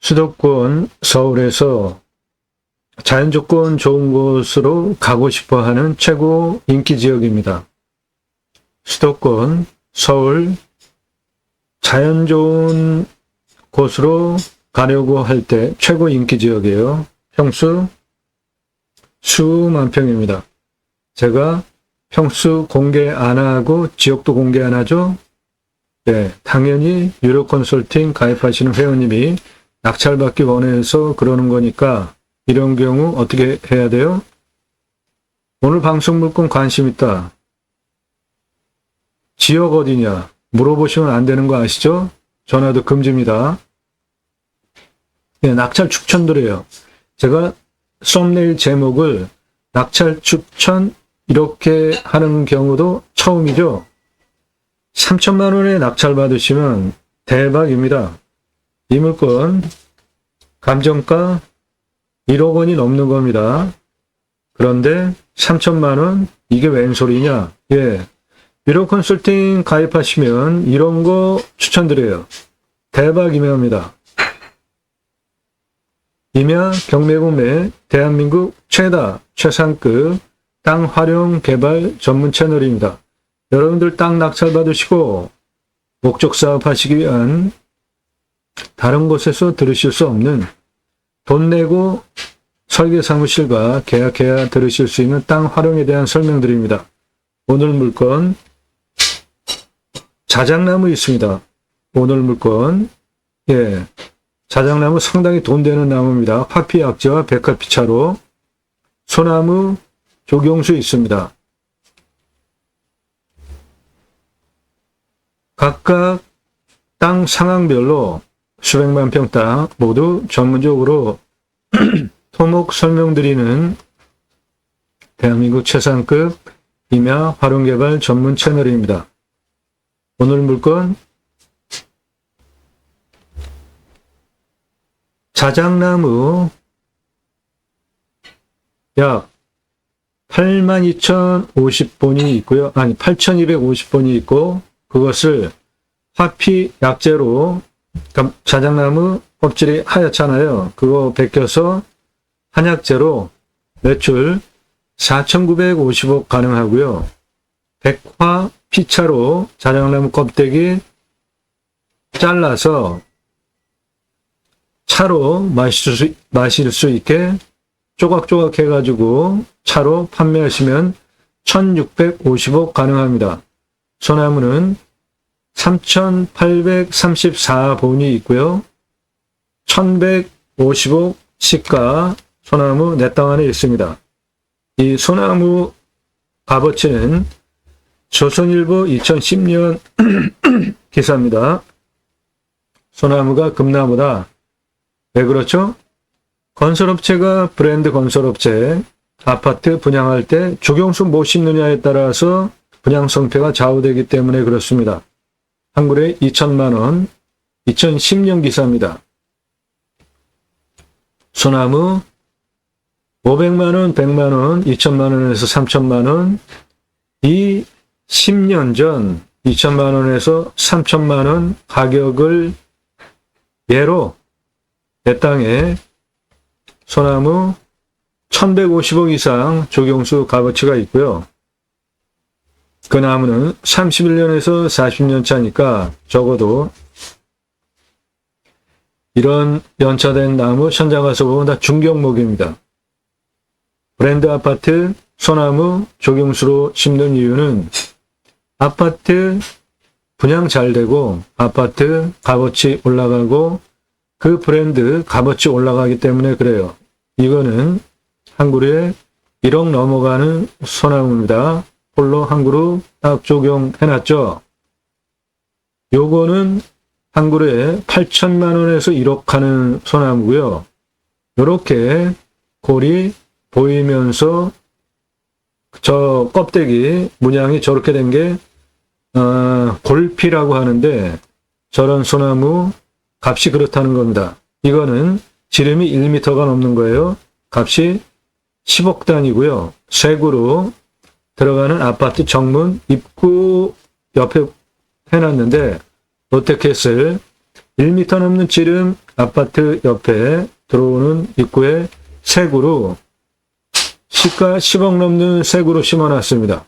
수도권 서울에서 자연 조건 좋은 곳으로 가고 싶어 하는 최고 인기 지역입니다. 수도권 서울 자연 좋은 곳으로 가려고 할 때 최고 인기 지역이에요. 평수 수만 평입니다. 제가 평수 공개 안 하고 지역도 공개 안 하죠? 네, 당연히 유료 컨설팅 가입하시는 회원님이 낙찰받기 원해서 그러는 거니까 이런 경우 어떻게 해야 돼요? 오늘 방송 물건 관심 있다. 지역 어디냐? 물어보시면 안 되는 거 아시죠? 전화도 금지입니다. 네, 낙찰 추천드려요. 제가 썸네일 제목을 낙찰 추천 이렇게 하는 경우도 처음이죠. 3천만 원에 낙찰 받으시면 대박입니다. 이 물건 감정가 1억 원이 넘는 겁니다. 그런데 3천만 원? 이게 웬 소리냐? 예. 유료 컨설팅 가입하시면 이런 거 추천드려요. 대박 임야입니다. 임야 경매구매 대한민국 최상급 땅 활용 개발 전문 채널입니다. 여러분들 땅 낙찰 받으시고 목적 사업 하시기 위한 다른 곳에서 들으실 수 없는 돈 내고 설계사무실과 계약해야 들으실 수 있는 땅 활용에 대한 설명드립니다. 오늘 물건 자작나무 있습니다. 오늘 물건 예, 자작나무 상당히 돈 되는 나무입니다. 화피약재와 백화피차로 소나무 조경수 있습니다. 각각 땅 상황별로 수백만 평 땅 모두 전문적으로 토목 설명드리는 대한민국 최상급 임야 활용개발 전문 채널입니다. 오늘 물건 자작나무 약 82,050본이 있고요. 아니 8,250본이 있고 그것을 화피 약재로 자작나무 껍질이 하얗잖아요. 그거 벗겨서 한약재로 매출 4,950억 가능하고요. 백화 피차로 자작나무 껍데기 잘라서 차로 마실 수 있게 조각조각 해가지고 차로 판매하시면 1,650억 가능합니다. 소나무는 3,834본이 있고요. 1,150억 시가 소나무 내 땅 안에 있습니다. 이 소나무 값어치는 조선일보 2010년 기사입니다. 소나무가 금나무다. 왜 그렇죠? 건설업체가 브랜드 건설업체 아파트 분양할 때 조경수 못 심느냐에 따라서 분양 성패가 좌우되기 때문에 그렇습니다. 한 그루에 2천만 원, 2010년 기사입니다. 소나무 500만 원, 100만 원, 2천만 원에서 3천만 원, 이 10년 전 2천만 원에서 3천만 원 가격을 예로 내 땅에 소나무 1,150억 이상 조경수 값어치가 있고요. 그 나무는 31년에서 40년 차니까 적어도 이런 연차된 나무 현장 가서 보면 다 중경목입니다. 브랜드 아파트 소나무 조경수로 심는 이유는 아파트 분양 잘 되고 아파트 값어치 올라가고 그 브랜드 값어치 올라가기 때문에 그래요. 이거는 한 그루에 1억 넘어가는 소나무입니다. 홀로 한 그루 딱 적용해놨죠. 요거는 한 그루에 8천만 원에서 1억 하는 소나무고요. 요렇게 골이 보이면서 저 껍데기 문양이 저렇게 된 게 골피라고 하는데 저런 소나무 값이 그렇다는 겁니다. 이거는 지름이 1m가 넘는 거예요. 값이 10억 단위고요. 쇠구로 들어가는 아파트 정문 입구 옆에 해놨는데 롯데캐슬 1m 넘는 지름 아파트 옆에 들어오는 입구에 새 그루, 시가 10억 넘는 새 그루 심어놨습니다.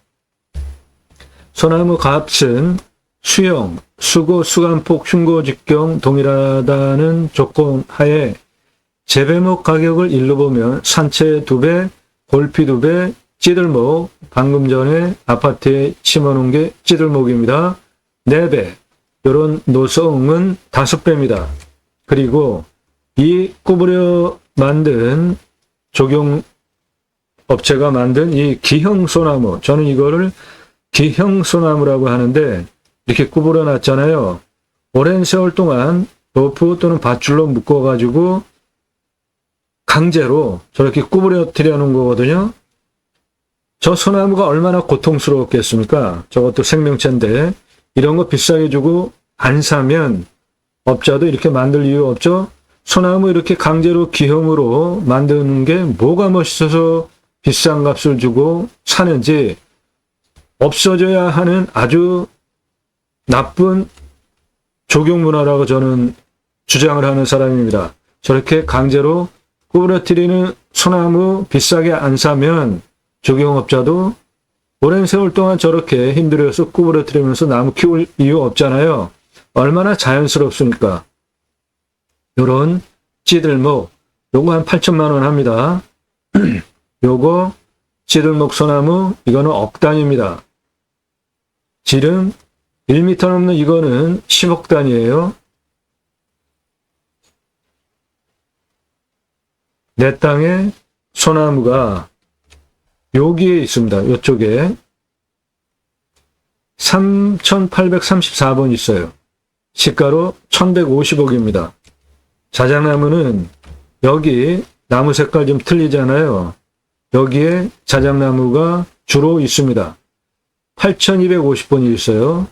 소나무 값은 수영, 수고, 수간폭, 흉고, 직경 동일하다는 조건 하에 재배목 가격을 일로 보면 산채 2배, 골피 2배, 찌들목, 방금 전에 아파트에 심어놓은 게 찌들목입니다. 4배, 이런 노성은 5배입니다. 그리고 이 구부려 만든 조경업체가 만든 이 기형소나무, 저는 이거를 기형소나무라고 하는데 이렇게 구부려 놨잖아요. 오랜 세월 동안 로프 또는 밧줄로 묶어가지고 강제로 저렇게 구부려뜨려 놓은 거거든요. 저 소나무가 얼마나 고통스러웠겠습니까? 저것도 생명체인데 이런 거 비싸게 주고 안 사면 업자도 이렇게 만들 이유 없죠. 소나무 이렇게 강제로 기형으로 만드는 게 뭐가 멋있어서 비싼 값을 주고 사는지 없어져야 하는 아주 나쁜 조경문화라고 저는 주장을 하는 사람입니다. 저렇게 강제로 구부러뜨리는 소나무 비싸게 안 사면 조경업자도 오랜 세월 동안 저렇게 힘들어서 구부러뜨리면서 나무 키울 이유 없잖아요. 얼마나 자연스럽습니까? 요런 찌들목, 요거 한 8천만 원 합니다. 요거 찌들목 소나무, 이거는 억 단위입니다. 지름 1m 넘는 이거는 10억 단위예요. 내 땅에 소나무가 여기에 있습니다. 이쪽에 3834번 있어요. 시가로 1150억입니다. 자작나무는 여기 나무 색깔 좀 틀리잖아요. 여기에 자작나무가 주로 있습니다. 8250번이 있어요.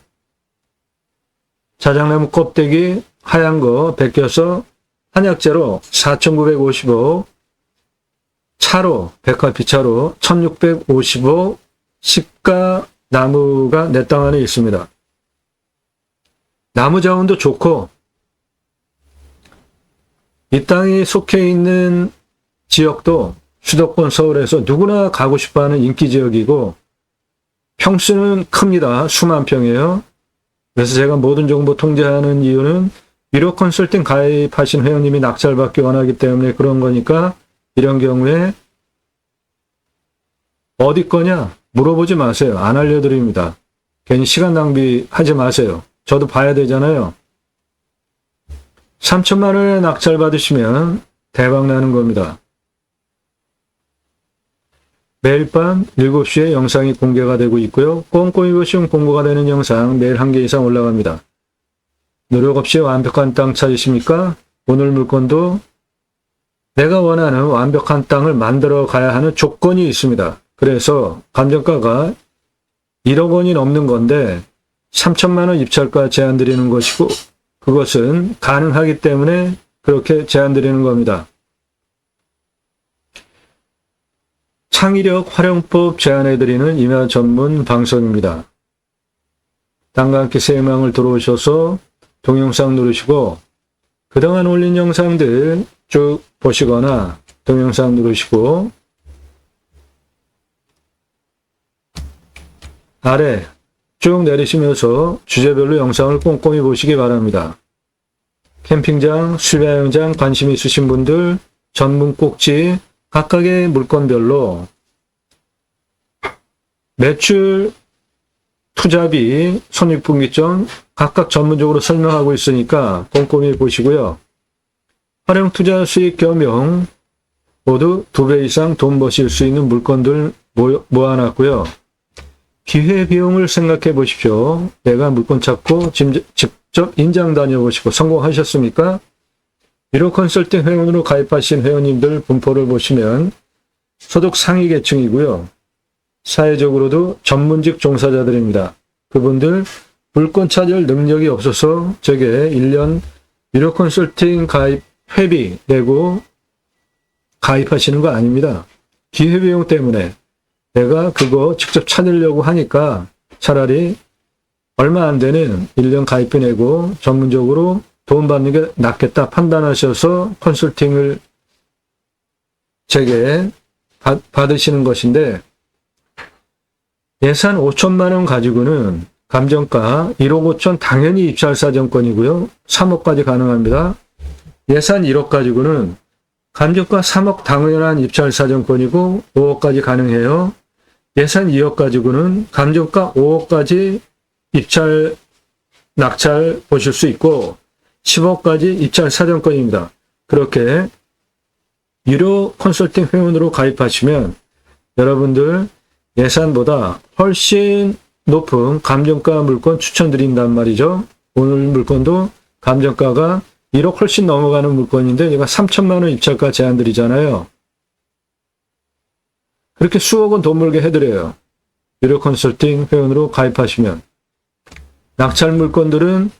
자작나무 껍데기 하얀 거 벗겨서 한약재로 4950억, 차로, 백화피 차로 1650억, 시가 나무가 내 땅 안에 있습니다. 나무 자원도 좋고 이 땅이 속해 있는 지역도 수도권 서울에서 누구나 가고 싶어하는 인기 지역이고 평수는 큽니다. 수만 평이에요. 그래서 제가 모든 정보 통제하는 이유는 유료 컨설팅 가입하신 회원님이 낙찰받기 원하기 때문에 그런 거니까 이런 경우에 어디 거냐 물어보지 마세요. 안 알려드립니다. 괜히 시간 낭비하지 마세요. 저도 봐야 되잖아요. 3천만 원에 낙찰 받으시면 대박 나는 겁니다. 매일 밤 7시에 영상이 공개가 되고 있고요. 꼼꼼히 보시면 공고가 되는 영상 매일 1개 이상 올라갑니다. 노력 없이 완벽한 땅 찾으십니까? 오늘 물건도 내가 원하는 완벽한 땅을 만들어 가야 하는 조건이 있습니다. 그래서 감정가가 1억 원이 넘는 건데 3천만 원 입찰가 제한 드리는 것이고 그것은 가능하기 때문에 그렇게 제한 드리는 겁니다. 창의력 활용법 제안해드리는 임야 전문 방송입니다. 땅과 함께 새해망을 들어오셔서 동영상 누르시고 그동안 올린 영상들 쭉 보시거나 동영상 누르시고 아래 쭉 내리시면서 주제별로 영상을 꼼꼼히 보시기 바랍니다. 캠핑장, 수배야영장 관심 있으신 분들 전문 꼭지 각각의 물건별로 매출, 투자비, 손익분기점 각각 전문적으로 설명하고 있으니까 꼼꼼히 보시고요. 활용 투자 수익 겸용 모두 2배 이상 돈 버실 수 있는 물건들 모아놨고요. 기회비용을 생각해 보십시오. 내가 물건 찾고 직접 인장 다녀보시고 성공하셨습니까? 유료 컨설팅 회원으로 가입하신 회원님들 분포를 보시면 소득 상위 계층이고요. 사회적으로도 전문직 종사자들입니다. 그분들 물건 찾을 능력이 없어서 저게 1년 유료 컨설팅 가입 회비 내고 가입하시는 거 아닙니다. 기회비용 때문에 내가 그거 직접 찾으려고 하니까 차라리 얼마 안 되는 1년 가입비 내고 전문적으로 도움받는 게 낫겠다 판단하셔서 컨설팅을 제게 받으시는 것인데, 예산 5천만 원 가지고는 감정가 1억 5천 당연히 입찰 사정권이고요. 3억까지 가능합니다. 예산 1억 가지고는 감정가 3억 당연한 입찰 사정권이고 5억까지 가능해요. 예산 2억 가지고는 감정가 5억까지 입찰 낙찰 보실 수 있고 10억까지 입찰 사정권입니다. 그렇게 유료 컨설팅 회원으로 가입하시면 여러분들 예산보다 훨씬 높은 감정가 물건 추천드린단 말이죠. 오늘 물건도 감정가가 1억 훨씬 넘어가는 물건인데 제가 3천만 원 입찰가 제한 드리잖아요. 그렇게 수억 원 돈 벌게 해드려요. 유료 컨설팅 회원으로 가입하시면. 낙찰 물건들은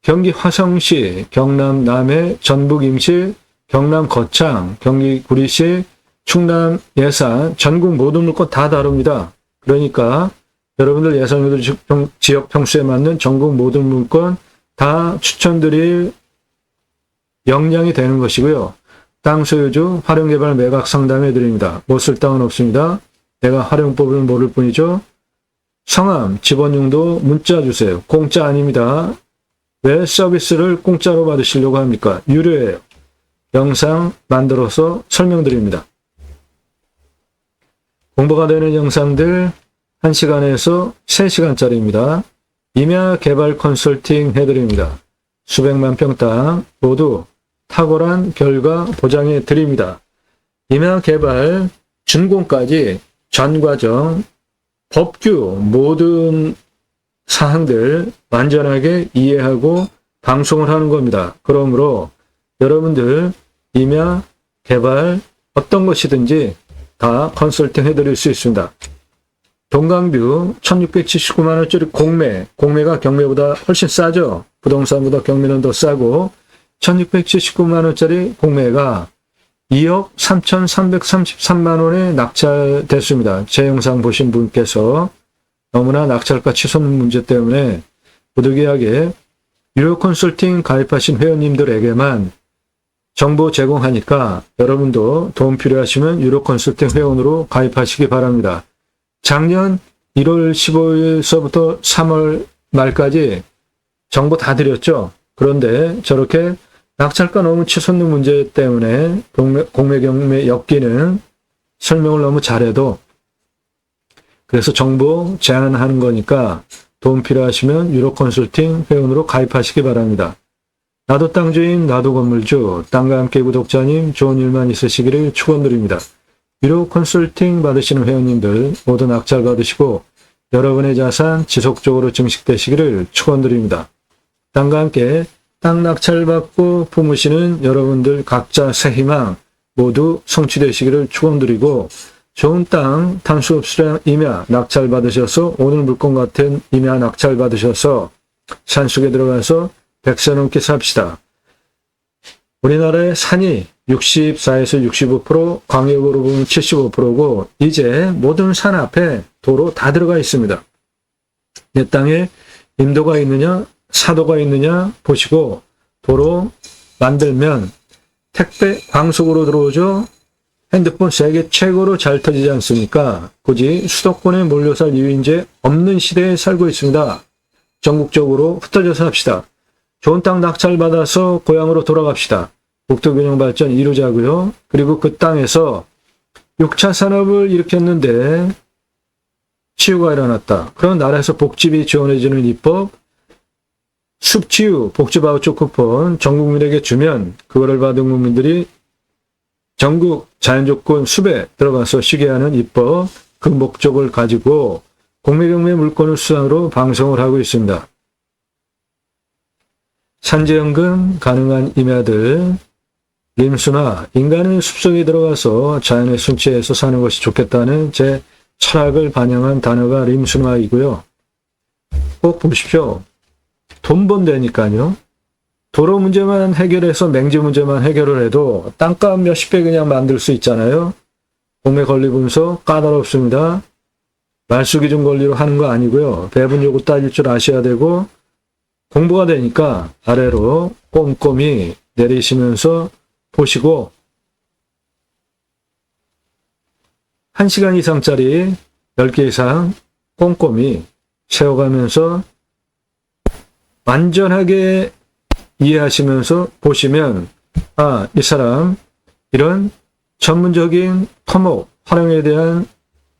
경기 화성시, 경남 남해, 전북 임실, 경남 거창, 경기 구리시, 충남 예산, 전국 모든 물건 다 다릅니다. 그러니까 여러분들 예산들 지역 평수에 맞는 전국 모든 물건 다 추천드릴 역량이 되는 것이고요. 땅 소유주 활용개발 매각 상담해 드립니다. 못 쓸 땅은 없습니다. 내가 활용법을 모를 뿐이죠. 성함, 집원용도 문자 주세요. 공짜 아닙니다. 왜 서비스를 공짜로 받으시려고 합니까? 유료예요. 영상 만들어서 설명드립니다. 공부가 되는 영상들 1시간에서 3시간짜리입니다. 임야 개발 컨설팅 해드립니다. 수백만 평 땅 모두 탁월한 결과 보장해 드립니다. 임야 개발 준공까지 전 과정, 법규 모든 사항들 완전하게 이해하고 방송을 하는 겁니다. 그러므로 여러분들 임야 개발 어떤 것이든지 다 컨설팅 해드릴 수 있습니다. 동강뷰 1679만 원짜리 공매가 경매보다 훨씬 싸죠. 부동산보다 경매는 더 싸고 1679만 원짜리 공매가 2억 3,333만 원에 낙찰됐습니다. 제 영상 보신 분께서 너무나 낙찰가 치솟는 문제 때문에 부득이하게 유료 컨설팅 가입하신 회원님들에게만 정보 제공하니까 여러분도 도움 필요하시면 유료 컨설팅 회원으로 가입하시기 바랍니다. 작년 1월 15일서부터 3월 말까지 정보 다 드렸죠. 그런데 저렇게 낙찰가 너무 치솟는 문제 때문에 공매 경매 엮이는 설명을 너무 잘해도 그래서 정보 제한하는 거니까 도움 필요하시면 유료 컨설팅 회원으로 가입하시기 바랍니다. 나도 땅주인, 나도 건물주, 땅과 함께 구독자님 좋은 일만 있으시기를 축원드립니다. 유료 컨설팅 받으시는 회원님들 모두 낙찰 받으시고 여러분의 자산 지속적으로 증식되시기를 축원드립니다. 땅과 함께 땅 낙찰 받고 품으시는 여러분들 각자 새 희망 모두 성취되시기를 축원드리고 좋은 땅 탄수 수량 임야 낙찰 받으셔서 오늘 물건 같은 임야 낙찰 받으셔서 산속에 들어가서 100세 넘게 삽시다. 우리나라의 산이 64에서 65%, 광역으로 보면 75%고 이제 모든 산 앞에 도로 다 들어가 있습니다. 내 땅에 임도가 있느냐 사도가 있느냐 보시고 도로 만들면 택배 광속으로 들어오죠. 핸드폰 세계 최고로 잘 터지지 않습니까? 굳이 수도권에 몰려 살 이유 이제 없는 시대에 살고 있습니다. 전국적으로 흩어져서 합시다. 좋은 땅 낙찰 받아서 고향으로 돌아갑시다. 국토균형 발전 이루자고요. 그리고 그 땅에서 6차 산업을 일으켰는데 치유가 일어났다. 그럼 나라에서 복지비 지원해주는 입법, 숲치유 복지바우처 쿠폰 전 국민에게 주면 그거를 받은 국민들이 전국 자연조건 숲에 들어가서 쉬게 하는 입법, 그 목적을 가지고 공매경매 물건을 수단으로 방송을 하고 있습니다. 산재연금 가능한 임야들, 림수나 인간의 숲속에 들어가서 자연의 순치에서 사는 것이 좋겠다는 제 철학을 반영한 단어가 림수나이고요. 꼭 보십시오. 돈 번다니까요. 도로 문제만 해결해서 맹지 문제만 해결을 해도 땅값 몇십 배 그냥 만들 수 있잖아요. 공매 권리 분석 까다롭습니다. 말소 기준 권리로 하는 거 아니고요. 배분 요구 따질 줄 아셔야 되고 공부가 되니까 아래로 꼼꼼히 내리시면서 보시고 1시간 이상짜리 10개 이상 꼼꼼히 세워가면서 완전하게 이해하시면서 보시면 이 사람 이런 전문적인 토목, 활용에 대한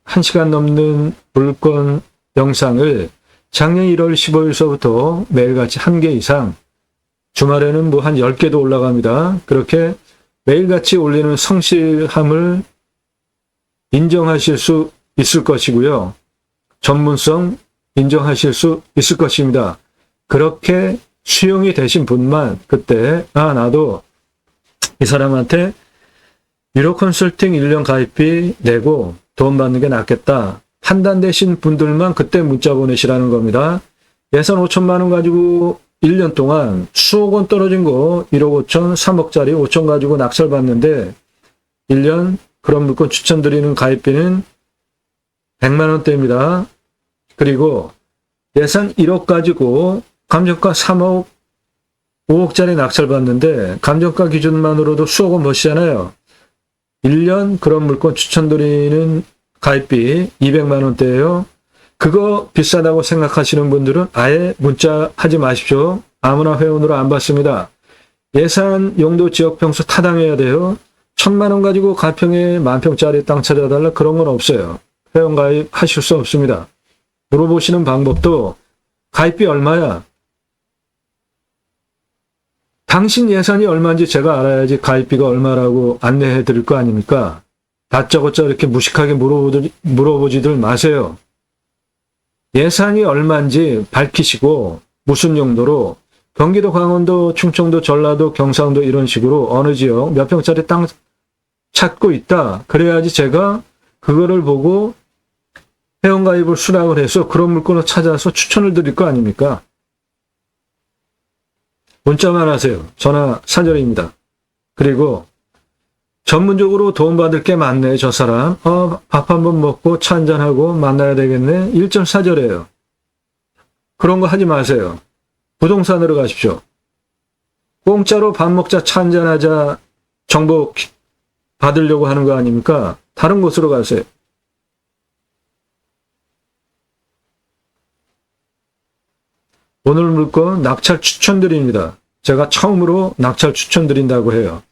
1시간 넘는 물건 영상을 작년 1월 15일서부터 매일같이 1개 이상, 주말에는 뭐 한 10개도 올라갑니다. 그렇게 매일같이 올리는 성실함을 인정하실 수 있을 것이고요. 전문성 인정하실 수 있을 것입니다. 그렇게 수용이 되신 분만 그때 나도 이 사람한테 유료 컨설팅 1년 가입비 내고 돈 받는 게 낫겠다 판단되신 분들만 그때 문자 보내시라는 겁니다. 예산 5천만 원 가지고 1년 동안 수억 원 떨어진 거 1억 5천, 3억짜리 5천 가지고 낙찰 받는데 1년 그런 물건 추천드리는 가입비는 100만 원대입니다. 그리고 예산 1억 가지고 감정가 3억, 5억짜리 낙찰 받는데 감정가 기준만으로도 수억 원 버시잖아요. 1년 그런 물건 추천드리는 가입비 200만 원대예요. 그거 비싸다고 생각하시는 분들은 아예 문자 하지 마십시오. 아무나 회원으로 안 받습니다. 예산 용도 지역 평수 타당해야 돼요. 1,000만 원 가지고 가평에 10,000평짜리 땅 찾아달라 그런 건 없어요. 회원 가입하실 수 없습니다. 물어보시는 방법도 가입비 얼마야? 당신 예산이 얼마인지 제가 알아야지 가입비가 얼마라고 안내해 드릴 거 아닙니까? 다짜고짜 이렇게 무식하게 물어보지들 마세요. 예산이 얼마인지 밝히시고 무슨 용도로 경기도, 강원도, 충청도, 전라도, 경상도 이런 식으로 어느 지역 몇 평짜리 땅 찾고 있다. 그래야지 제가 그거를 보고 회원가입을 수락을 해서 그런 물건을 찾아서 추천을 드릴 거 아닙니까? 문자만 하세요. 전화 사절입니다. 그리고 전문적으로 도움받을 게 많네, 저 사람. 밥 한번 먹고 차 한잔하고 만나야 되겠네. 1.4절이에요. 그런 거 하지 마세요. 부동산으로 가십시오. 공짜로 밥 먹자, 차 한잔하자 정보 받으려고 하는 거 아닙니까? 다른 곳으로 가세요. 오늘 물건 낙찰 추천드립니다. 제가 처음으로 낙찰 추천드린다고 해요.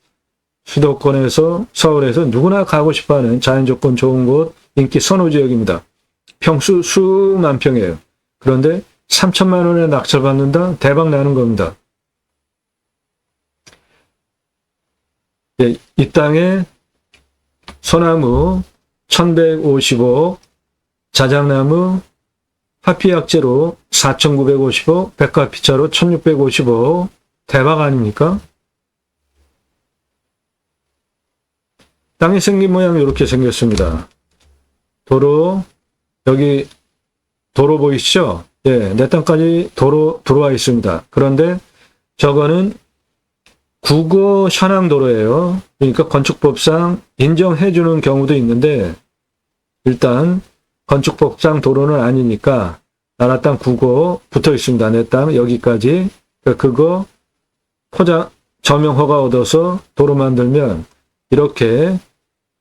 수도권에서 서울에서 누구나 가고 싶어하는 자연조건 좋은 곳 인기 선호지역입니다. 평수 수만 평이에요. 그런데 3천만 원에 낙찰 받는다? 대박 나는 겁니다. 네, 이 땅에 소나무 1150억, 자작나무 화피약재로 4,950억, 백화피차로 1,650억, 대박 아닙니까? 땅이 생긴 모양이 이렇게 생겼습니다. 도로, 여기 도로 보이시죠? 예, 내 땅까지 도로 들어와 있습니다. 그런데 저거는 국어 현황도로예요. 그러니까 건축법상 인정해주는 경우도 있는데 일단 건축법상 도로는 아니니까 나라 땅 국어 붙어 있습니다. 내 땅 여기까지. 그거 포장 저명 허가 얻어서 도로 만들면 이렇게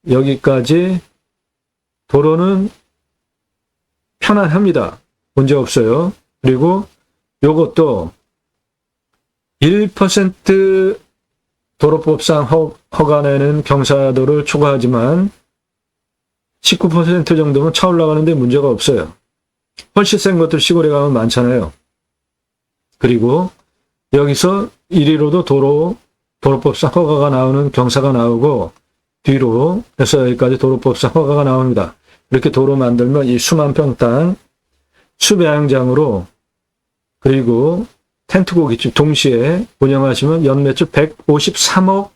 여기까지 도로는 편안합니다. 문제 없어요. 그리고 요것도 1% 도로법상 허가 내는 경사도를 초과하지만 19% 정도면 차 올라가는데 문제가 없어요. 훨씬 센 것들 시골에 가면 많잖아요. 그리고 여기서 이리로도 도로법상 허가가 나오는 경사가 나오고 뒤로 해서 여기까지 도로법상 허가가 나옵니다. 이렇게 도로 만들면 이 수만 평 땅 수배양장으로 그리고 텐트 고깃집 동시에 운영하시면 연매출 153억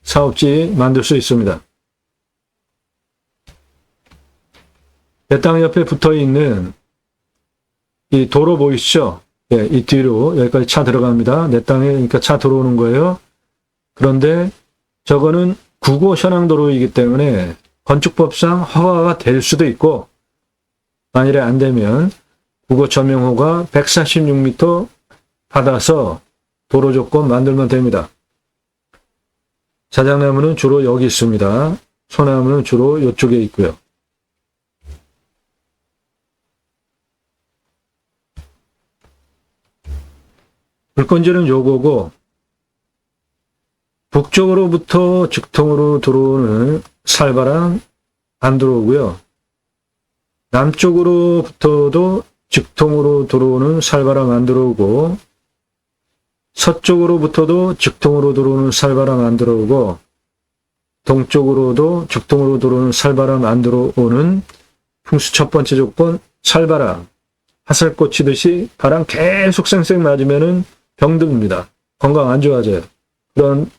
사업지 만들 수 있습니다. 내 땅 옆에 붙어 있는 이 도로 보이시죠? 예, 이 뒤로 여기까지 차 들어갑니다. 내 땅에 그러니까 차 들어오는 거예요. 그런데 저거는 국어 현황도로이기 때문에 건축법상 허가가 될 수도 있고 만일에 안 되면 국어 점용호가 146m 받아서 도로 조건 만들면 됩니다. 자작나무는 주로 여기 있습니다. 소나무는 주로 이쪽에 있고요. 물건지는 요거고, 북쪽으로부터 직통으로 들어오는 살바람 안 들어오고요. 남쪽으로부터도 직통으로 들어오는 살바람 안 들어오고, 서쪽으로부터도 직통으로 들어오는 살바람 안 들어오고, 동쪽으로도 직통으로 들어오는 살바람 안 들어오는 풍수 첫 번째 조건, 살바람. 화살꽃 치듯이 바람 계속 쌩쌩 맞으면은 병듭니다. 건강 안 좋아져요. 그런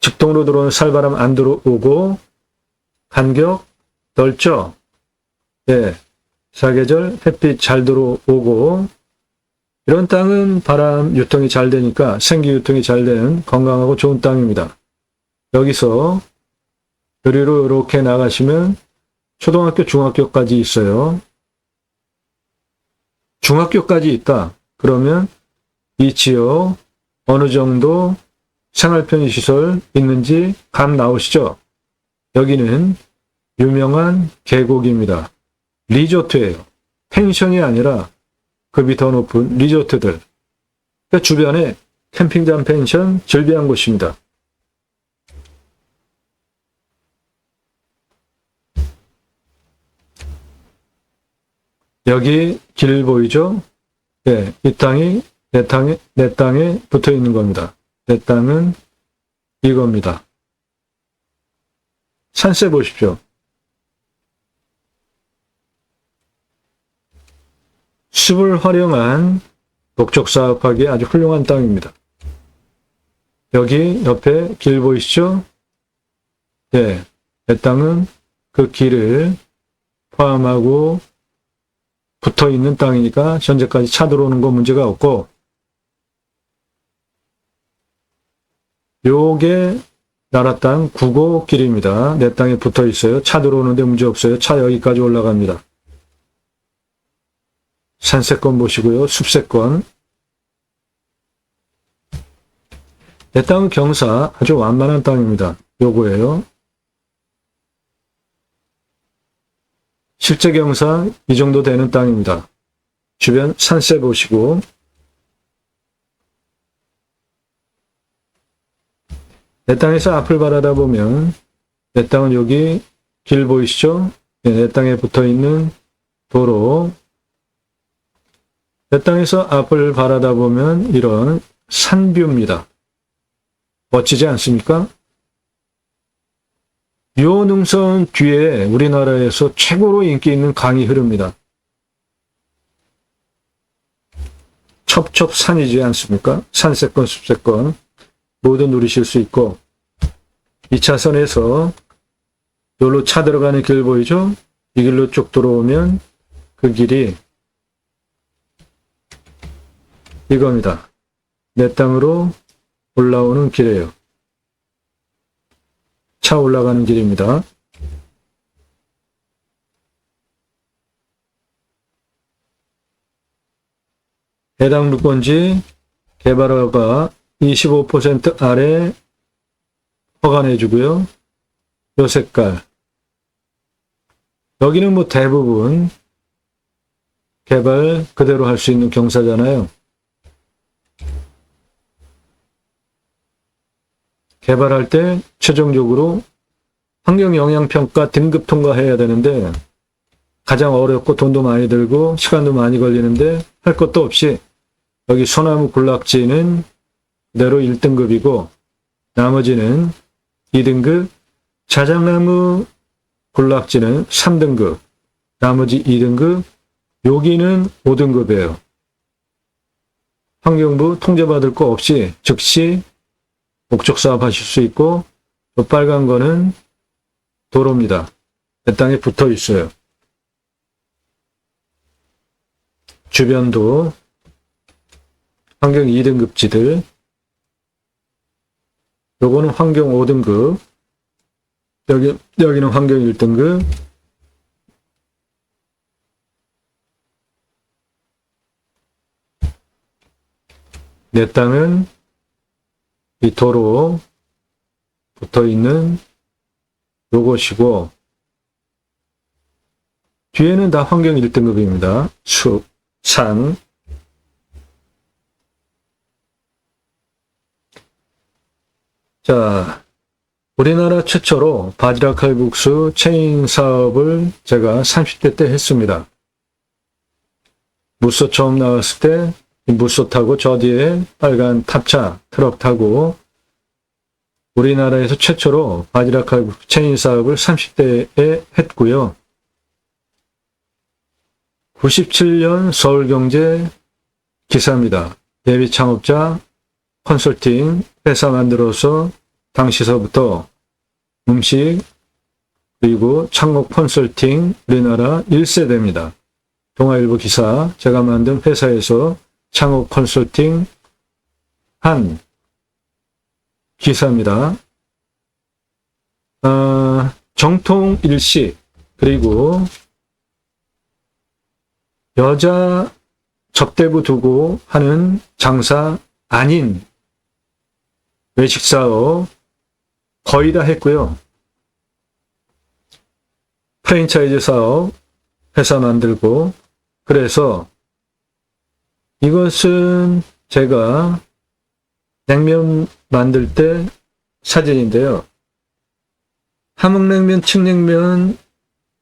직통으로 들어오는 살바람 안 들어오고, 간격 넓죠? 예. 사계절 햇빛 잘 들어오고, 이런 땅은 바람 유통이 잘 되니까 생기 유통이 잘 되는 건강하고 좋은 땅입니다. 여기서 요리로 이렇게 나가시면 초등학교, 중학교까지 있어요. 중학교까지 있다. 그러면 이 지역 어느 정도 생활편의시설 있는지 감 나오시죠? 여기는 유명한 계곡입니다. 리조트예요. 펜션이 아니라 급이 더 높은 리조트들. 그러니까 주변에 캠핑장, 펜션 즐비한 곳입니다. 여기 길 보이죠? 네, 이 땅이 내 땅에 붙어 있는 겁니다. 내 땅은 이겁니다. 산세 보십시오. 숲을 활용한 목적 사업하기에 아주 훌륭한 땅입니다. 여기 옆에 길 보이시죠? 네, 내 땅은 그 길을 포함하고 붙어 있는 땅이니까 현재까지 차 들어오는 거 문제가 없고, 요게 나라 땅 9고 길입니다. 내 땅에 붙어 있어요. 차 들어오는데 문제 없어요. 차 여기까지 올라갑니다. 산세권 보시고요. 숲세권. 내 땅은 경사 아주 완만한 땅입니다. 요거예요. 실제 경사 이 정도 되는 땅입니다. 주변 산세 보시고, 내 땅에서 앞을 바라다 보면 내 땅은 여기 길 보이시죠? 네, 내 땅에 붙어 있는 도로. 내 땅에서 앞을 바라다 보면 이런 산뷰입니다. 멋지지 않습니까? 요 능선 뒤에 우리나라에서 최고로 인기 있는 강이 흐릅니다. 첩첩산이지 않습니까? 산세권, 숲세권 모두 누리실 수 있고, 2차선에서 여기로 차 들어가는 길 보이죠? 이 길로 쭉 들어오면 그 길이 이겁니다. 내 땅으로 올라오는 길이에요. 차 올라가는 길입니다. 해당 물건지 개발허가 25% 아래 허가내 주고요. 요 색깔. 여기는 뭐 대부분 개발 그대로 할 수 있는 경사잖아요. 개발할 때 최종적으로 환경영향평가 등급 통과해야 되는데 가장 어렵고 돈도 많이 들고 시간도 많이 걸리는데 할 것도 없이 여기 소나무 군락지는 그대로 1등급이고 나머지는 2등급, 자작나무 군락지는 3등급, 나머지 2등급, 여기는 5등급이에요. 환경부 통제받을 거 없이 즉시 목적 사업 하실 수 있고, 저 빨간 거는 도로입니다. 내 땅에 붙어 있어요. 주변도 환경 2등급지들, 요거는 환경 5등급, 여기는 환경 1등급, 내 땅은 이 도로 붙어 있는 요것이고, 뒤에는 다 환경 1등급입니다. 숲, 산. 자, 우리나라 최초로 바지락 칼국수 체인 사업을 제가 30대 때 했습니다. 무쏘 처음 나왔을 때 무쏘 타고 저 뒤에 빨간 탑차 트럭 타고 우리나라에서 최초로 바지락 칼국수 체인 사업을 30대에 했고요. 97년 서울경제 기사입니다. 예비 창업자 컨설팅 회사 만들어서 당시서부터 음식 그리고 창업 컨설팅 우리나라 1세대입니다. 동아일보 기사 제가 만든 회사에서 창업 컨설팅 한 기사입니다. 정통 일식 그리고 여자 접대부 두고 하는 장사 아닌 외식사업 거의 다 했고요. 프랜차이즈 사업 회사 만들고 그래서 이것은 제가 냉면 만들 때 사진인데요. 함흥냉면, 칡냉면,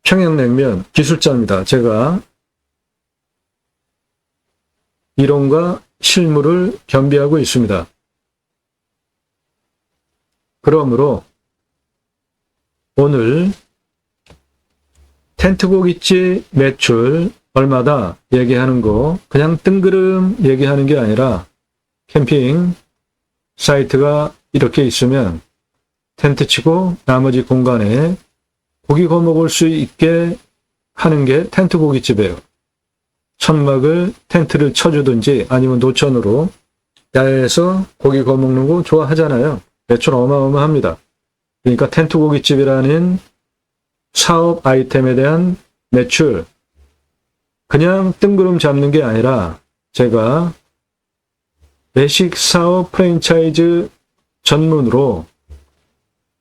평양냉면 기술자입니다. 제가 이론과 실물을 겸비하고 있습니다. 그러므로 오늘 텐트고깃집 매출 얼마다 얘기하는 거 그냥 뜬구름 얘기하는 게 아니라 캠핑 사이트가 이렇게 있으면 텐트 치고 나머지 공간에 고기 구워 먹을 수 있게 하는 게 텐트고깃집이에요. 천막을 텐트를 쳐주든지 아니면 노천으로 야외에서 고기 구워 먹는 거 좋아하잖아요. 매출 어마어마합니다. 그러니까 텐트고깃집이라는 사업 아이템에 대한 매출 그냥 뜬구름 잡는 게 아니라 제가 외식 사업 프랜차이즈 전문으로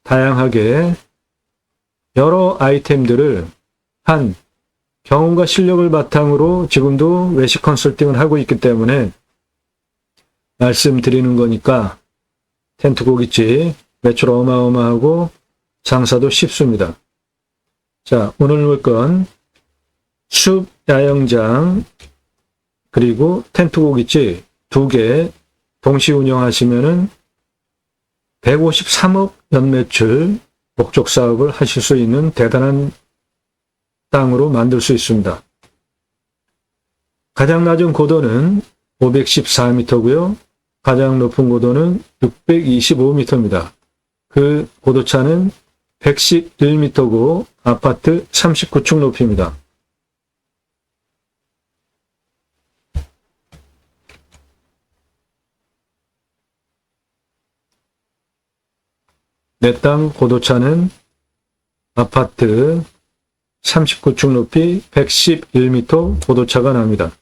다양하게 여러 아이템들을 한 경험과 실력을 바탕으로 지금도 외식 컨설팅을 하고 있기 때문에 말씀드리는 거니까 텐트 고깃집 매출 어마어마하고 장사도 쉽습니다. 자, 오늘 물건 숲 야영장 그리고 텐트 고깃집 2개 동시 운영하시면은 153억 연매출 목적 사업을 하실 수 있는 대단한 땅으로 만들 수 있습니다. 가장 낮은 고도는 514m고요. 가장 높은 고도는 625m입니다. 그 고도차는 111m고 아파트 39층 높이입니다. 내 땅 고도차는 아파트 39층 높이 111m 고도차가 납니다.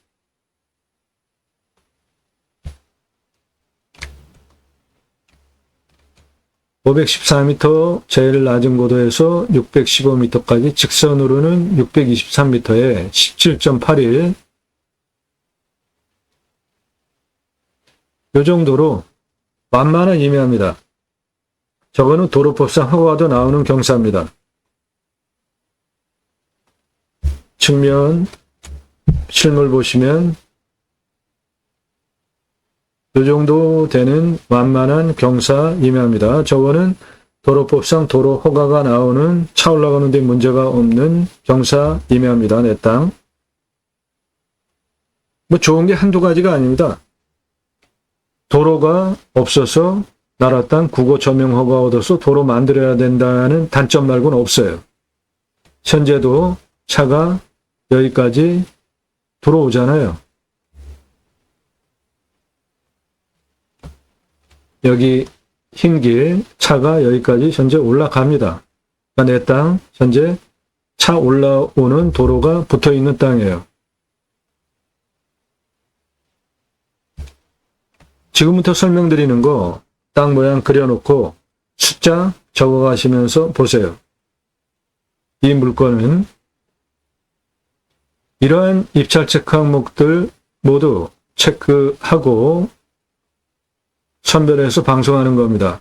(514m) 제일 낮은 고도에서 615m까지 직선으로는 623m에 17.81 이 정도로 완만한 임야입니다. 저거는 도로법상 허가도 나오는 경사입니다. 측면 실물 보시면 이 정도 되는 완만한 경사 임야입니다. 저거는 도로법상 도로 허가가 나오는 차 올라가는 데 문제가 없는 경사 임야입니다. 내 땅. 뭐 좋은 게 한두 가지가 아닙니다. 도로가 없어서 나라 땅 국어 저명 허가 얻어서 도로 만들어야 된다는 단점 말고는 없어요. 현재도 차가 여기까지 들어오잖아요. 여기 흰길 차가 여기까지 현재 올라갑니다. 그러니까 내 땅 현재 차 올라오는 도로가 붙어 있는 땅이에요. 지금부터 설명드리는 거 땅 모양 그려놓고 숫자 적어가시면서 보세요. 이 물건은 이러한 입찰 체크 항목들 모두 체크하고 선별해서 방송하는 겁니다.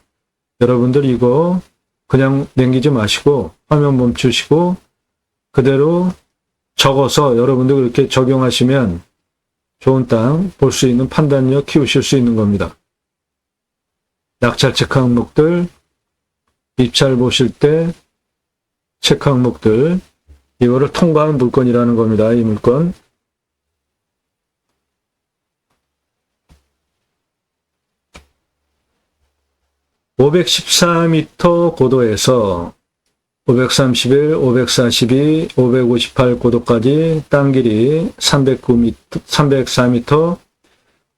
여러분들 이거 그냥 남기지 마시고 화면 멈추시고 그대로 적어서 여러분들 그렇게 적용하시면 좋은 땅 볼 수 있는 판단력 키우실 수 있는 겁니다. 낙찰 체크 항목들, 입찰 보실 때 체크 항목들, 이거를 통과한 물건이라는 겁니다. 이 물건. (514m) 고도에서 531, 542, 558 고도까지 땅 길이 304m,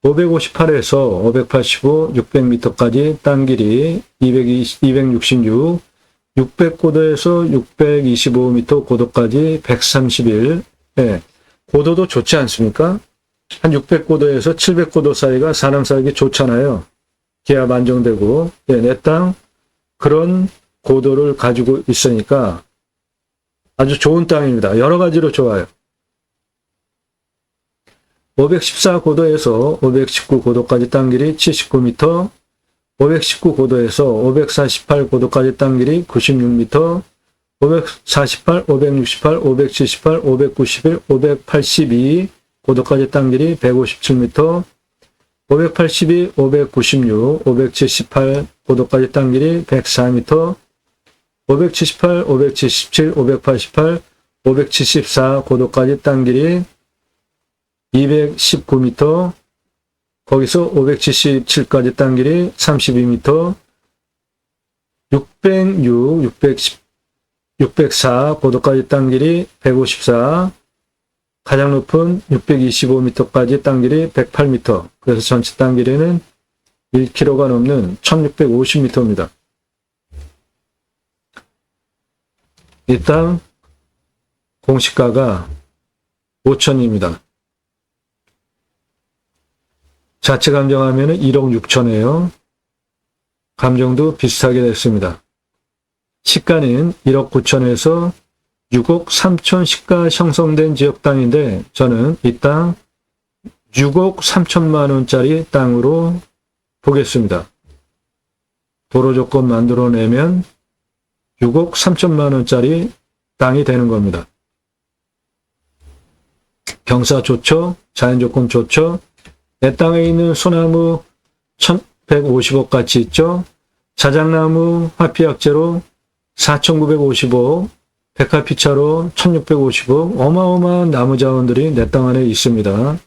558에서 585, 600m까지 땅 길이 266, 600고도에서 625m 고도까지 131. 예, 고도도 좋지 않습니까? 한 600고도에서 700고도 사이가 사람 살기 좋잖아요. 기압 안정되고. 예, 내 땅 그런 고도를 가지고 있으니까 아주 좋은 땅입니다. 여러 가지로 좋아요. 514고도에서 519고도까지 땅 길이 79m, 519고도에서 548고도까지 땅 길이 96m, 548, 568, 578, 591, 582 고도까지 땅 길이 157m, 582, 596, 578 고도까지 땅 길이 104m, 578, 577, 588, 574 고도까지 땅 길이 219m, 거기서 577까지 땅 길이 32m, 606, 604 고도까지 땅 길이 154, 가장 높은 625m까지 땅 길이 108m, 그래서 전체 땅 길이는 1km가 넘는 1650m입니다. 이 땅 공시가가 5천입니다. 자체 감정하면 1억 6천이에요. 감정도 비슷하게 됐습니다. 시가는 1억 9천에서 6억 3천 시가 형성된 지역 땅인데 저는 이 땅 6억 3천만 원짜리 땅으로 보겠습니다. 도로 조건 만들어내면 6억 3천만 원짜리 땅이 되는 겁니다. 경사 좋죠? 자연 조건 좋죠? 내 땅에 있는 소나무 1150억 같이 있죠? 자작나무 화피약재로 4950억, 백화피차로 1650억, 어마어마한 나무 자원들이 내 땅 안에 있습니다.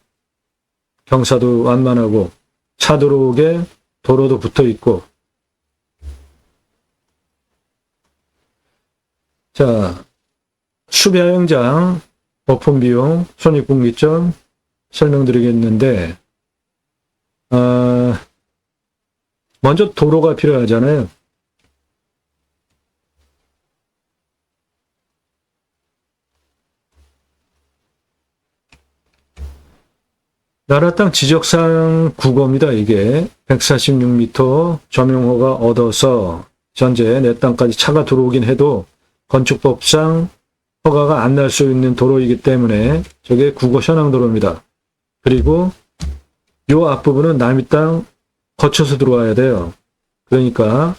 경사도 완만하고 차 들어오게 도로도 붙어 있고. 자, 수비하영장 오픈 비용 손익분기점 설명드리겠는데 먼저 도로가 필요하잖아요. 나라 땅 지적사항 국어입니다. 이게 146m 점용허가 얻어서 현재 내 땅까지 차가 들어오긴 해도 건축법상 허가가 안 날 수 있는 도로이기 때문에 저게 국어 현황도로입니다. 그리고 요 앞부분은 남의 땅 거쳐서 들어와야 돼요. 그러니까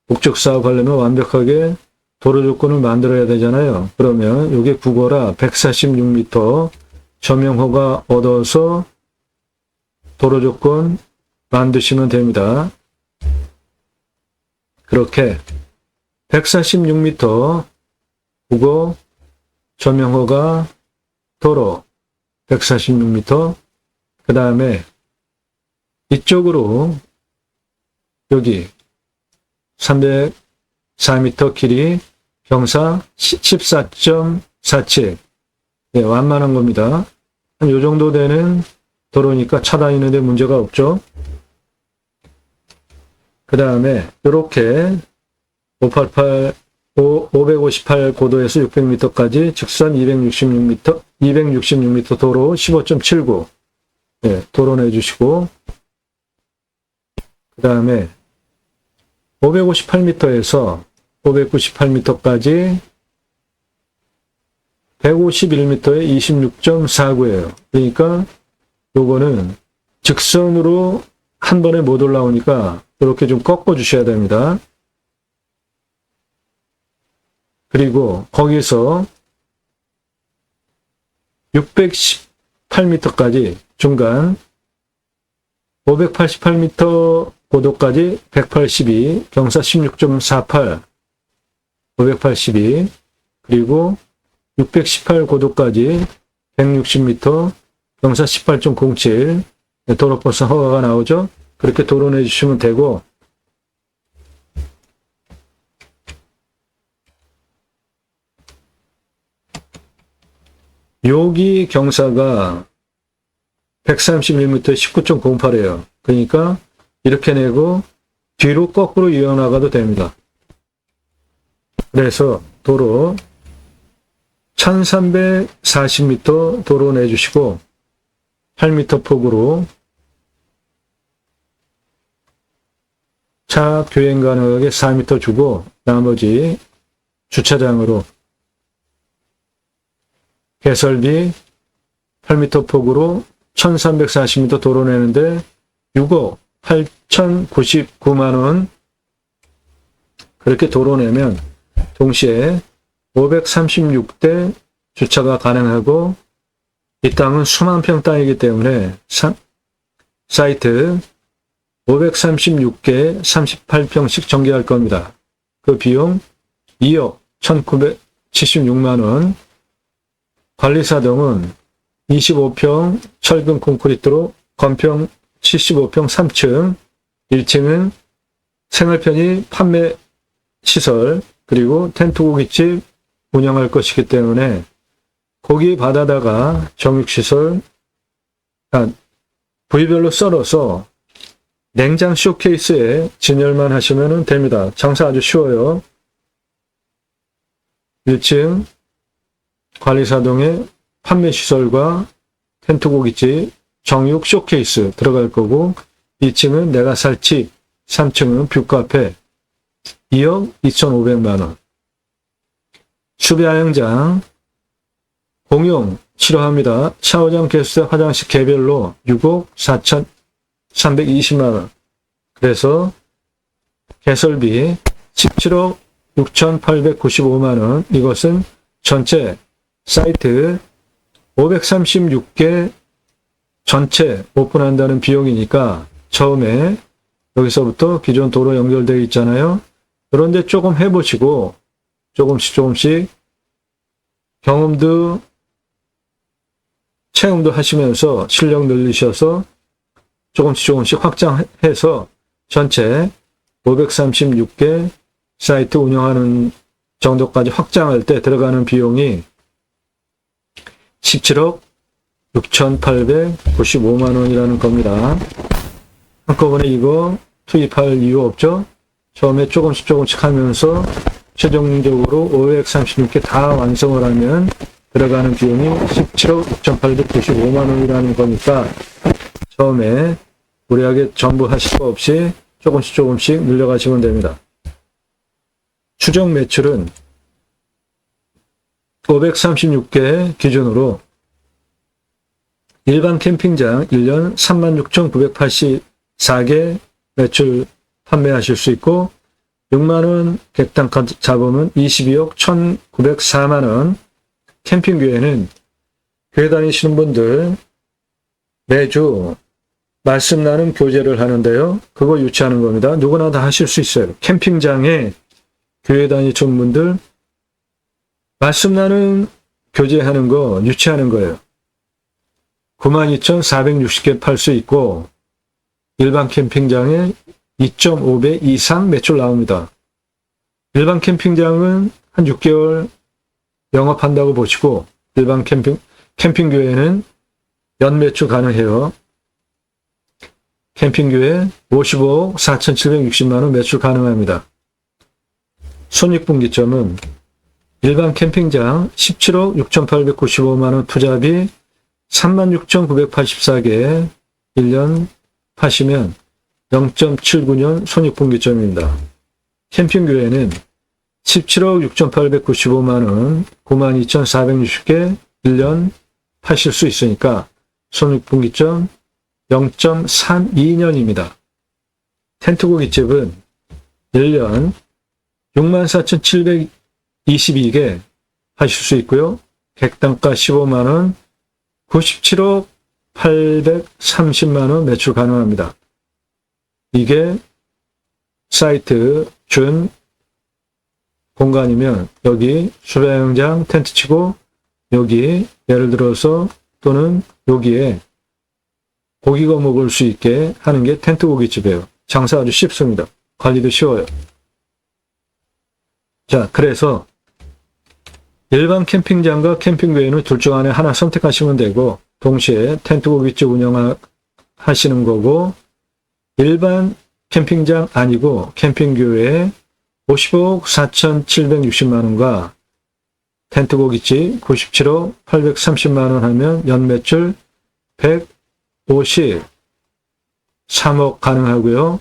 목적사업 하려면 완벽하게 도로 조건을 만들어야 되잖아요. 그러면 요게 국어라 146m 점용허가 얻어서 도로 조건 만드시면 됩니다. 그렇게 146m 국어 점용허가 도로 146m, 그 다음에 이쪽으로 여기 304m 길이 경사 14.47, 네, 완만한 겁니다. 한 요 정도 되는 도로니까 차 다니는데 문제가 없죠. 그 다음에 이렇게 558 고도에서 600m까지 직선 266m 도로 15.79, 네, 도로 내주시고 그 다음에 558m에서 598m까지 151m에 26.49예요. 그러니까 요거는 직선으로 한 번에 못 올라오니까 이렇게 좀 꺾어 주셔야 됩니다. 그리고 거기서 618m까지 중간 588m 고도까지 182, 경사 16.48, 582, 그리고 618 고도까지 160m, 경사 18.07, 도로버스 허가가 나오죠? 그렇게 도로내 주시면 되고, 여기 경사가 131m에 19.08이에요. 그러니까 이렇게 내고 뒤로 거꾸로 이어나가도 됩니다. 그래서 도로 1340m 도로 내주시고 8m 폭으로 차 교행 가능하게 4m 주고 나머지 주차장으로 개설비 8m 폭으로 1340m 도로 내는데 6억 8,099만원 그렇게 도로 내면 동시에 536대 주차가 가능하고 이 땅은 수만 평 땅이기 때문에 사이트 536개 38평씩 전개할 겁니다. 그 비용 2억 1,976만원, 관리사동은 25평 철근 콘크리트로 건평 75평 3층, 1층은 생활편의 판매 시설 그리고 텐트 고깃집 운영할 것이기 때문에 고기 받아다가 정육시설 부위별로 썰어서 냉장 쇼케이스에 진열만 하시면 됩니다. 장사 아주 쉬워요. 1층 관리사동에 판매시설과 텐트 고깃집, 정육 쇼케이스 들어갈 거고 2층은 내가 살 집, 3층은 뷰카페 2억 2,500만원. 수배하영장 공용 치료합니다. 샤워장, 개수대, 화장실 개별로 6억 4,320만원. 그래서 개설비 17억 6,895만원. 이것은 전체 사이트 536개 전체 오픈한다는 비용이니까 처음에 여기서부터 기존 도로 연결되어 있잖아요. 그런데 조금 해보시고 조금씩 경험도 체험도 하시면서 실력 늘리셔서 조금씩 확장해서 전체 536개 사이트 운영하는 정도까지 확장할 때 들어가는 비용이 17억 6,895만 원이라는 겁니다. 한꺼번에 이거 투입할 이유 없죠? 처음에 조금씩 하면서 최종적으로 536개 다 완성을 하면 들어가는 비용이 17억 6,895만 원이라는 거니까 처음에 무리하게 전부 하실 거 없이 조금씩 늘려가시면 됩니다. 추정 매출은 536개 기준으로 일반 캠핑장 1년 36,984개 매출 판매하실 수 있고 6만원 객당 잡으면 22억 1,904만원. 캠핑교회는 교회 다니시는 분들 매주 말씀 나눔 교제를 하는데요. 그거 유치하는 겁니다. 누구나 다 하실 수 있어요. 캠핑장에 교회 다니시는 분들 말씀 나눔 교제하는 거 유치하는 거예요. 92,460개 팔 수 있고 일반 캠핑장에 2.5배 이상 매출 나옵니다. 일반 캠핑장은 한 6개월 영업한다고 보시고 일반 캠핑교회는 연매출 가능해요. 캠핑교회 55억 4,760만원 매출 가능합니다. 손익분기점은 일반 캠핑장 17억 6,895만원 투자비 36,984개 1년 파시면 0.79년 손익분기점입니다. 캠핑교회는 17억 6,895만원, 92,460개 1년 파실 수 있으니까 손익분기점 0.32년입니다. 텐트고깃집은 1년 64,722개 하실 수 있고요. 객단가 15만원, 97억 830만원 매출 가능합니다. 이게 사이트 준 공간이면 여기 수영장 텐트 치고 여기 예를 들어서 또는 여기에 고기가 먹을 수 있게 하는 게 텐트 고깃집이에요. 장사 아주 쉽습니다. 관리도 쉬워요. 자, 그래서 일반 캠핑장과 캠핑교회는 둘 중 안에 하나 선택하시면 되고 동시에 텐트 고깃집 운영하시는 거고 일반 캠핑장 아니고 캠핑교회에 55억 4,760만원과 텐트 고깃집 97억 830만원 하면 연매출 153억 가능하고요.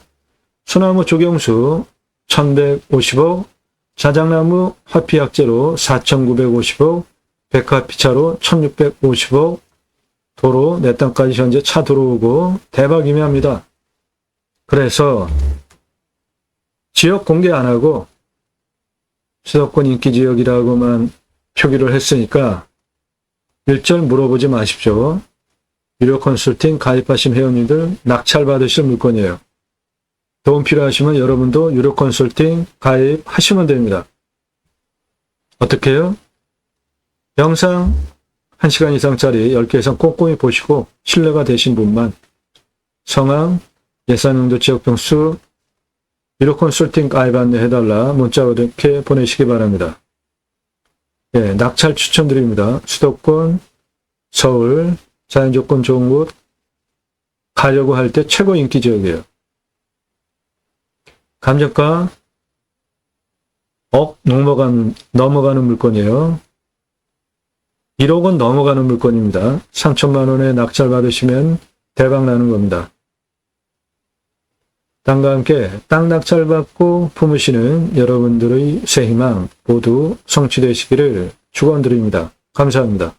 소나무 조경수 1,150억, 자작나무 화피약재로 4,950억, 백화피차로 1,650억, 도로 내 땅까지 현재 차 들어오고 대박이며 합니다. 그래서 지역 공개 안 하고 수도권 인기지역이라고만 표기를 했으니까 일절 물어보지 마십시오. 유료 컨설팅 가입하신 회원님들 낙찰받으실 물건이에요. 도움 필요하시면 여러분도 유료 컨설팅 가입하시면 됩니다. 어떻게 해요? 영상 1시간 이상짜리 10개 이상 꼼꼼히 보시고 신뢰가 되신 분만 성함, 예산용도 지역병수, 유료 컨설팅 가입 안내해달라 문자로 이렇게 보내시기 바랍니다. 예, 낙찰 추천드립니다. 수도권, 서울, 자연조건 좋은 곳 가려고 할 때 최고 인기 지역이에요. 감정가 억 넘어가는 물건이에요. 1억은 넘어가는 물건입니다. 3천만 원에 낙찰 받으시면 대박 나는 겁니다. 땅과 함께 땅 낙찰 받고 품으시는 여러분들의 새 희망 모두 성취되시기를 축원드립니다. 감사합니다.